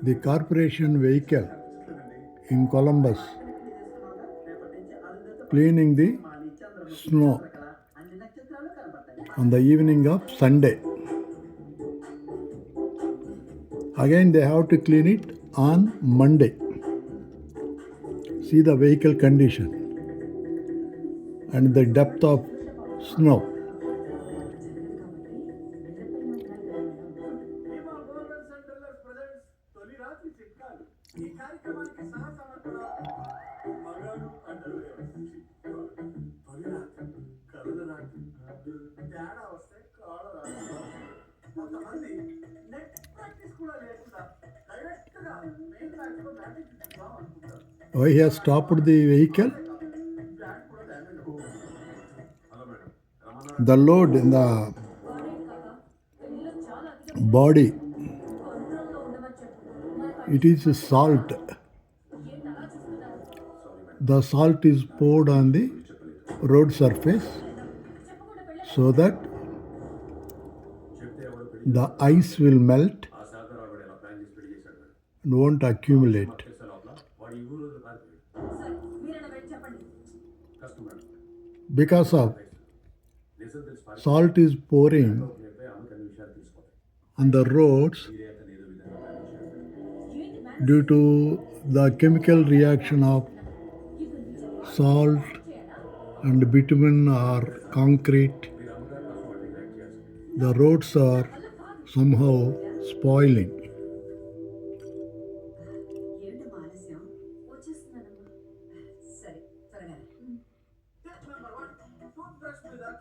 The corporation vehicle in Columbus cleaning the snow on the evening of Sunday. Again, they have to clean it on Monday. See the vehicle condition and the depth of snow. Why he has stopped the vehicle? The load in the body, it is salt. The salt is poured on the road surface so that the ice will melt and won't accumulate. Because of salt is pouring on the roads due to the chemical reaction of salt and bitumen or concrete, the roads are somehow spoiling.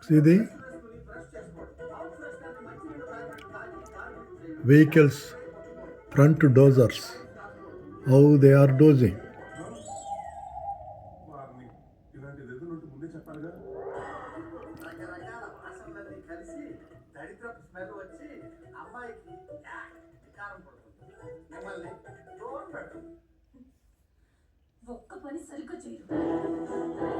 See the vehicles front dozers, how they are dozing. ఒక్క పని సరిగ్గా చేయరు.